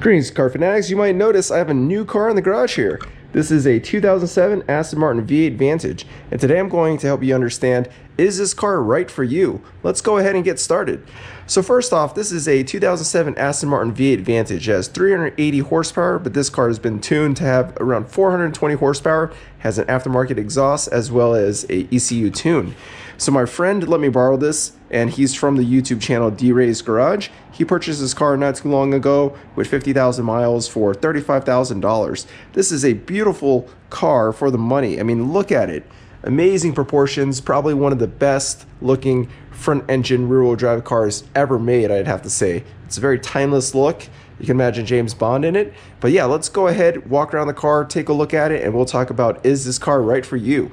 Greetings, car fanatics. You might notice I have a new car in the garage here. This is a 2007 Aston Martin V8 Vantage, and today I'm going to help you understand, is this car right for you? Let's go ahead and get started. So first off, this is a 2007 Aston Martin V8 Vantage. It has 380 horsepower, but this car has been tuned to have around 420 horsepower, has an aftermarket exhaust as well as a ECU tune. So my friend let me borrow this, and he's from the YouTube channel D-Ray's Garage. He purchased this car not too long ago with 50,000 miles for $35,000. This is a beautiful car for the money. I mean, look at it. Amazing proportions, probably one of the best looking front engine rear wheel drive cars ever made, I'd have to say. It's a very timeless look. You can imagine James Bond in it. But yeah, let's go ahead, walk around the car, take a look at it, and we'll talk about, is this car right for you?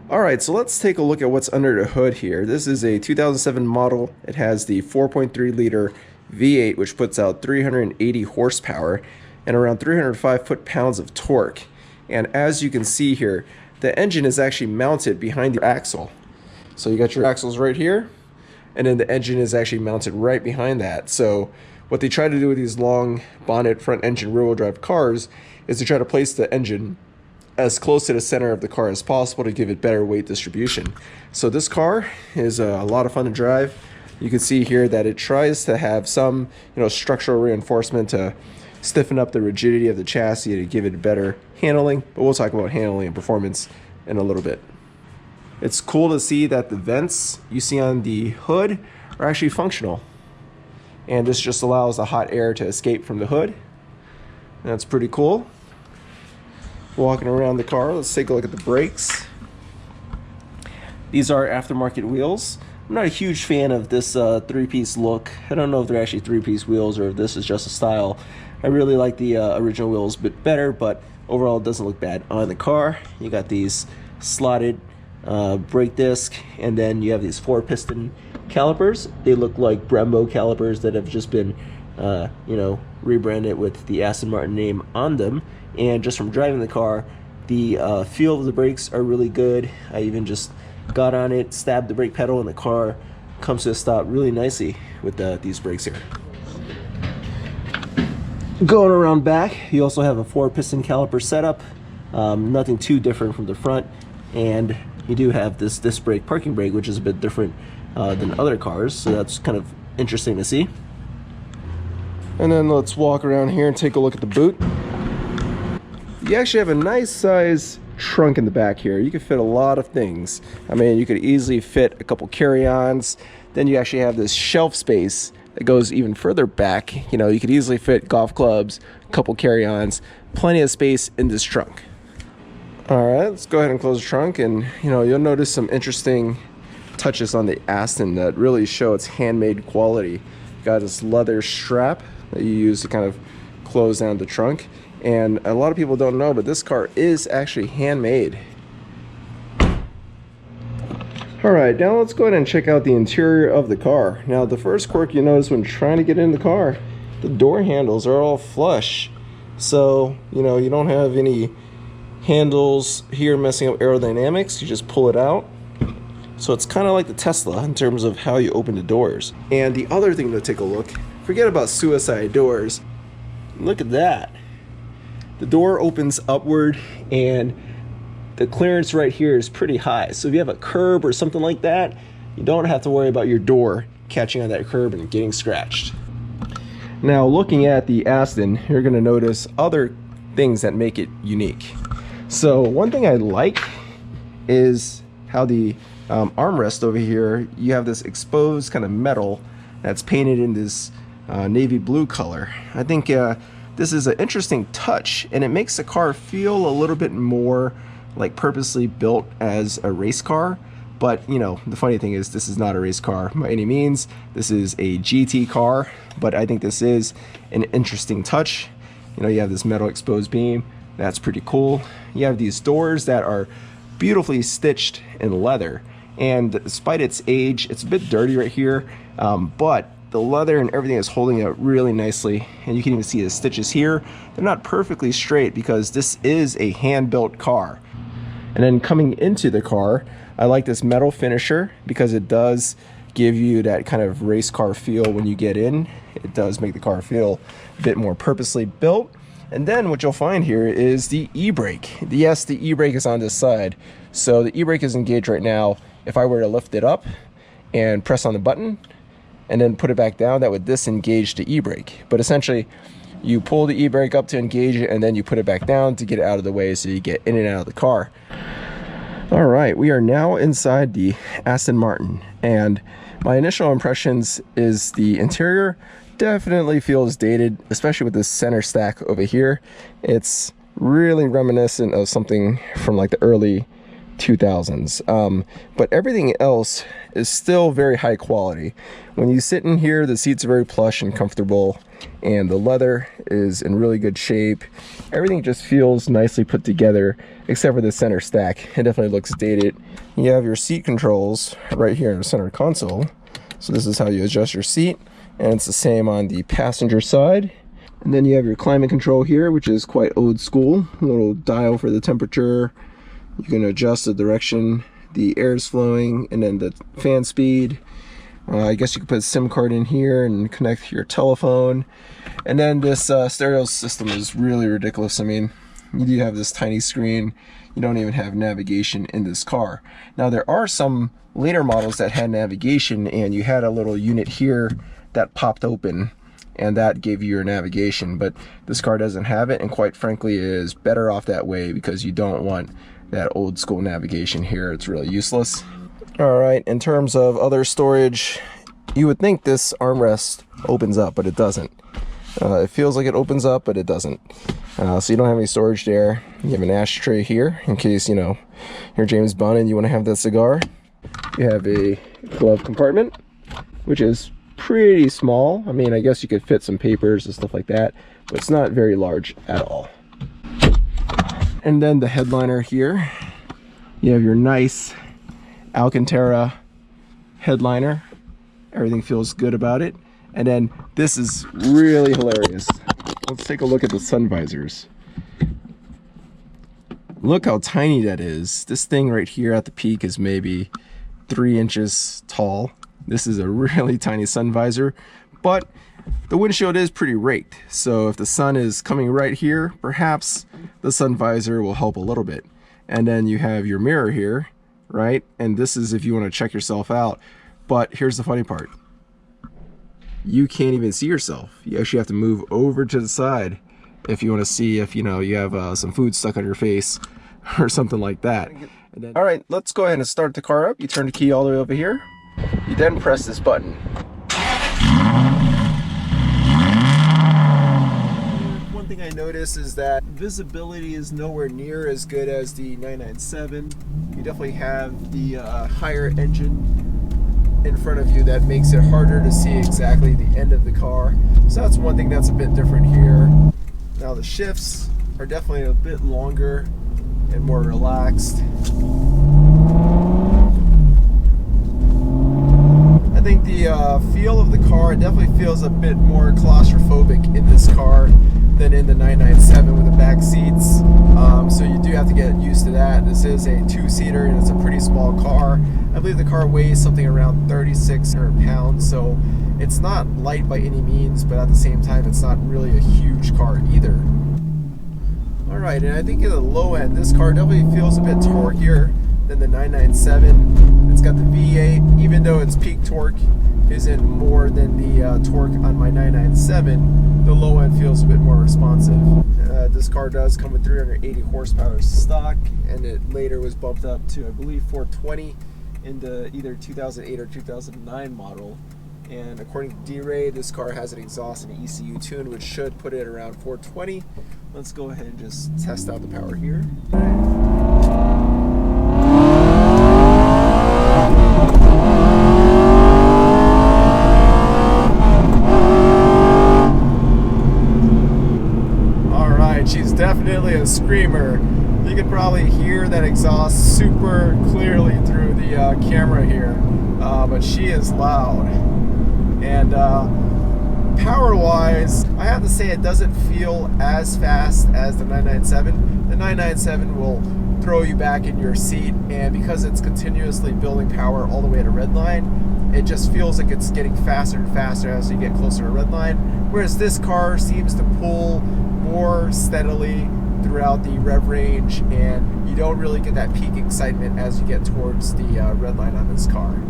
Alright, so let's take a look at what's under the hood here. This is a 2007 model. It has the 4.3 liter V8, which puts out 380 horsepower and around 305 foot-pounds of torque. And as you can see here, the engine is actually mounted behind the axle. So you got your axles right here, and then the engine is actually mounted right behind that. So what they try to do with these long bonnet front engine rear wheel drive cars is to try to place the engine as close to the center of the car as possible to give it better weight distribution. So this car is a lot of fun to drive. You can see here that it tries to have some, structural reinforcement to stiffen up the rigidity of the chassis to give it better handling, but we'll talk about handling and performance in a little bit. It's cool to see that the vents you see on the hood are actually functional, and this just allows the hot air to escape from the hood. That's pretty cool. Walking around the car, let's take a look at the brakes. These are aftermarket wheels. I'm not a huge fan of this three-piece look. I don't know if they're actually three-piece wheels or if this is just a style. I really like the original wheels a bit better, but overall it doesn't look bad on the car. You got these slotted brake disc, and then you have these 4-piston calipers. They look like Brembo calipers that have just been rebranded with the Aston Martin name on them. And just from driving the car, the feel of the brakes are really good. I even just got on it, stabbed the brake pedal, and the car comes to a stop really nicely with these brakes here. Going around back, you also have a 4-piston caliper setup. Nothing too different from the front, and you do have this disc brake parking brake, which is a bit different than other cars, so that's kind of interesting to see. And then let's walk around here and take a look at the boot. You actually have a nice size trunk in the back here. You can fit a lot of things. I mean, you could easily fit a couple carry-ons. Then you actually have this shelf space that goes even further back. You could easily fit golf clubs, a couple carry-ons, plenty of space in this trunk. All right, let's go ahead and close the trunk, and you'll notice some interesting touches on the Aston that really show its handmade quality. You got this leather strap that you use to kind of close down the trunk. And a lot of people don't know, but this car is actually handmade. Alright, now let's go ahead and check out the interior of the car. Now, the first quirk you notice when trying to get in the car, the door handles are all flush. So, you don't have any handles here messing up aerodynamics. You just pull it out. So it's kind of like the Tesla in terms of how you open the doors. And the other thing to take a look, forget about suicide doors. Look at that. The door opens upward, and the clearance right here is pretty high. So if you have a curb or something like that, you don't have to worry about your door catching on that curb and getting scratched. Now, looking at the Aston, you're going to notice other things that make it unique. So one thing I like is how the armrest over here, you have this exposed kind of metal that's painted in this navy blue color. I think this is an interesting touch, and it makes the car feel a little bit more like purposely built as a race car. But the funny thing is, this is not a race car by any means. This is a GT car, but I think this is an interesting touch. You have this metal exposed beam. That's pretty cool. You have these doors that are beautifully stitched in leather, and despite its age, it's a bit dirty right here, but the leather and everything is holding it really nicely, and you can even see the stitches here. They're not perfectly straight because this is a hand-built car. And then coming into the car, I like this metal finisher because it does give you that kind of race car feel when you get in. It does make the car feel a bit more purposely built. And then what you'll find here is the e-brake. Yes, the e-brake is on this side. So the e-brake is engaged right now. If I were to lift it up and press on the button and then put it back down, that would disengage the e-brake. But essentially, you pull the e-brake up to engage it, and then you put it back down to get it out of the way so you get in and out of the car. All right, we are now inside the Aston Martin, and my initial impressions is the interior definitely feels dated, especially with this center stack over here. It's really reminiscent of something from like the early 2000s, but everything else is still very high quality. When you sit in here, the seats are very plush and comfortable, and the leather is in really good shape. Everything just feels nicely put together, except for the center stack. It definitely looks dated. You have your seat controls right here in the center console, so this is how you adjust your seat, and it's the same on the passenger side. And then you have your climate control here, which is quite old school. A little dial for the temperature. You can adjust the direction the air is flowing, and then the fan speed. I guess you could put a SIM card in here and connect your telephone. And then this stereo system is really ridiculous. I mean, you do have this tiny screen. You don't even have navigation in this car. Now, there are some later models that had navigation, and you had a little unit here that popped open, and that gave you your navigation. But this car doesn't have it, and quite frankly, it is better off that way because you don't want that old school navigation here. It's really useless. All right, in terms of other storage, you would think this armrest opens up, but it doesn't. It feels like it opens up, but it doesn't. So you don't have any storage there. You have an ashtray here in case, you know, you're James Bond and you want to have that cigar. You have a glove compartment, which is pretty small. I mean, I guess you could fit some papers and stuff like that, but it's not very large at all. And then the headliner here, you have your nice Alcantara headliner. Everything feels good about it. And then this is really hilarious. Let's take a look at the sun visors. Look how tiny that is. This thing right here at the peak is maybe 3 inches tall. This is a really tiny sun visor, but the windshield is pretty raked. So if the sun is coming right here, perhaps the sun visor will help a little bit. And then you have your mirror here, right? And this is if you want to check yourself out. But here's the funny part. You can't even see yourself. You actually have to move over to the side if you want to see if, you know, you have some food stuck on your face or something like that. All right, let's go ahead and start the car up. You turn the key all the way over here. You then press this button. One thing I noticed is that visibility is nowhere near as good as the 997. You definitely have the higher engine in front of you that makes it harder to see exactly the end of the car. So that's one thing that's a bit different here. Now the shifts are definitely a bit longer and more relaxed. I think the feel of the car definitely feels a bit more claustrophobic in this car than in the 997 with the back seats. So you do have to get used to that. This is a two-seater and it's a pretty small car. I believe the car weighs something around 3,600 pounds, so it's not light by any means, but at the same time it's not really a huge car either. Alright, and I think at the low end, this car definitely feels a bit torquier than the 997. It's got the V8, even though its peak torque isn't more than the torque on my 997, the low end feels a bit more responsive. This car does come with 380 horsepower stock, and it later was bumped up to, I believe, 420 in the either 2008 or 2009 model. And according to D-Ray, this car has an exhaust and ECU tune, which should put it around 420. Let's go ahead and just test out the power here. Alright, she's definitely a screamer. You can probably hear that exhaust super clearly through the camera here, but she is loud. And power-wise, I have to say it doesn't feel as fast as the 997. The 997 will throw you back in your seat, and because it's continuously building power all the way to red line, it just feels like it's getting faster and faster as you get closer to a red line, whereas this car seems to pull more steadily throughout the rev range, and you don't really get that peak excitement as you get towards the red line on this car.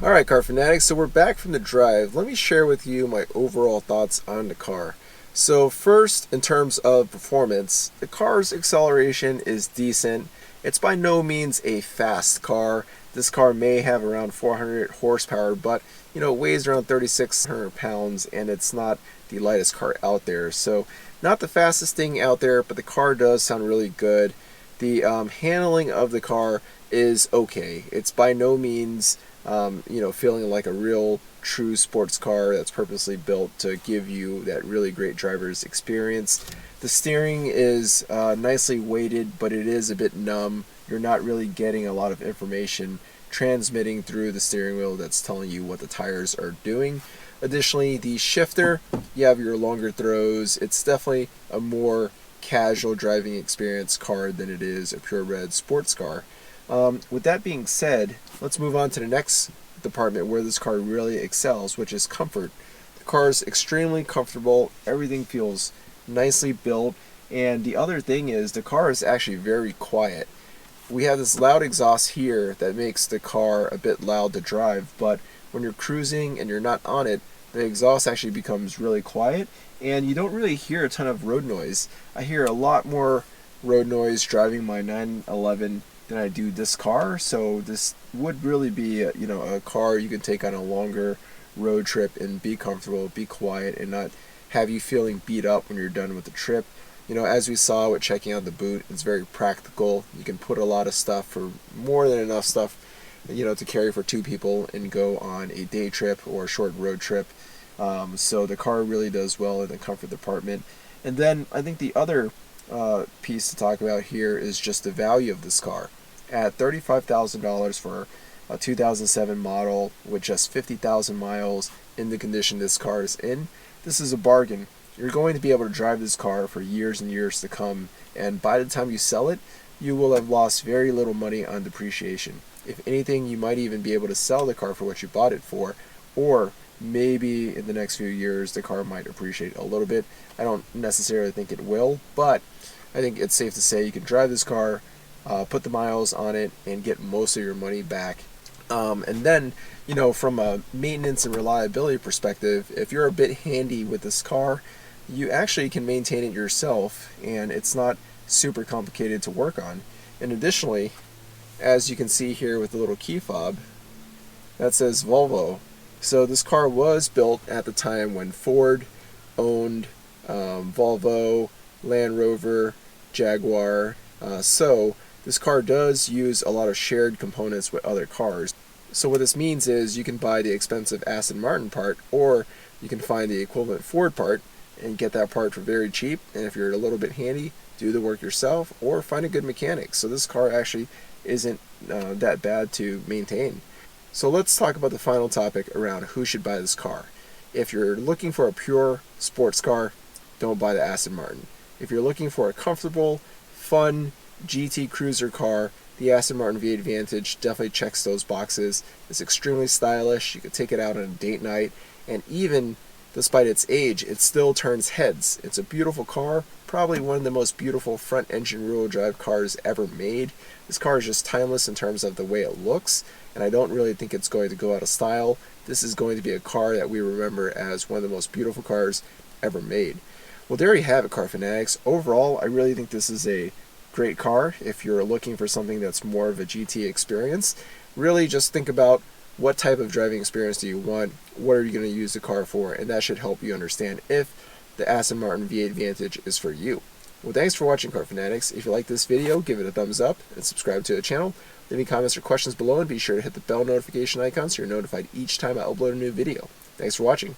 Alright, car fanatics, so we're back from the drive. Let me share with you my overall thoughts on the car. So first, in terms of performance, the car's acceleration is decent. It's by no means a fast car. This car may have around 400 horsepower, but it weighs around 3,600 pounds, and it's not the lightest car out there. So not the fastest thing out there, but the car does sound really good. The handling of the car is okay. It's by no means feeling like a real true sports car that's purposely built to give you that really great driver's experience. The steering is nicely weighted, but it is a bit numb. You're not really getting a lot of information transmitting through the steering wheel that's telling you what the tires are doing. Additionally, the shifter, you have your longer throws. It's definitely a more casual driving experience car than it is a purebred sports car. With that being said, let's move on to the next department where this car really excels, which is comfort. The car is extremely comfortable. Everything feels nicely built, and the other thing is the car is actually very quiet. We have this loud exhaust here that makes the car a bit loud to drive, but when you're cruising and you're not on it, the exhaust actually becomes really quiet, and you don't really hear a ton of road noise. I hear a lot more road noise driving my 911 than I do this car, so this would really be a car you can take on a longer road trip and be comfortable, be quiet, and not have you feeling beat up when you're done with the trip. As we saw with checking out the boot, it's very practical. You can put a lot of stuff, for more than enough stuff to carry for two people and go on a day trip or a short road trip. So the car really does well in the comfort department. And then I think the other piece to talk about here is just the value of this car. At $35,000 for a 2007 model with just 50,000 miles in the condition this car is in, this is a bargain. You're going to be able to drive this car for years and years to come, and by the time you sell it, you will have lost very little money on depreciation. If anything, you might even be able to sell the car for what you bought it for, or maybe in the next few years the car might appreciate a little bit. I don't necessarily think it will, but I think it's safe to say you can drive this car, put the miles on it, and get most of your money back. And then, from a maintenance and reliability perspective, if you're a bit handy with this car, you actually can maintain it yourself, and it's not super complicated to work on. And additionally, as you can see here with the little key fob, that says Volvo. So this car was built at the time when Ford owned Volvo, Land Rover, Jaguar. So this car does use a lot of shared components with other cars. So what this means is you can buy the expensive Aston Martin part, or you can find the equivalent Ford part and get that part for very cheap. And if you're a little bit handy, do the work yourself or find a good mechanic. So this car actually isn't that bad to maintain. So let's talk about the final topic around who should buy this car. If you're looking for a pure sports car, don't buy the Aston Martin. If you're looking for a comfortable, fun GT cruiser car, the Aston Martin V8 Vantage definitely checks those boxes. It's extremely stylish. You can take it out on a date night, and even despite its age, it still turns heads. It's a beautiful car, probably one of the most beautiful front engine rear-wheel drive cars ever made. This car is just timeless in terms of the way it looks, and I don't really think it's going to go out of style. This is going to be a car that we remember as one of the most beautiful cars ever made. Well, there you have it, car fanatics. Overall, I really think this is a great car if you're looking for something that's more of a GT experience. Really just think about what type of driving experience do you want, what are you going to use the car for, and that should help you understand if the Aston Martin V8 Vantage is for you. Well, thanks for watching, car fanatics. If you like this video, give it a thumbs up and subscribe to the channel. Leave me comments or questions below, and be sure to hit the bell notification icon so you're notified each time I upload a new video. Thanks for watching.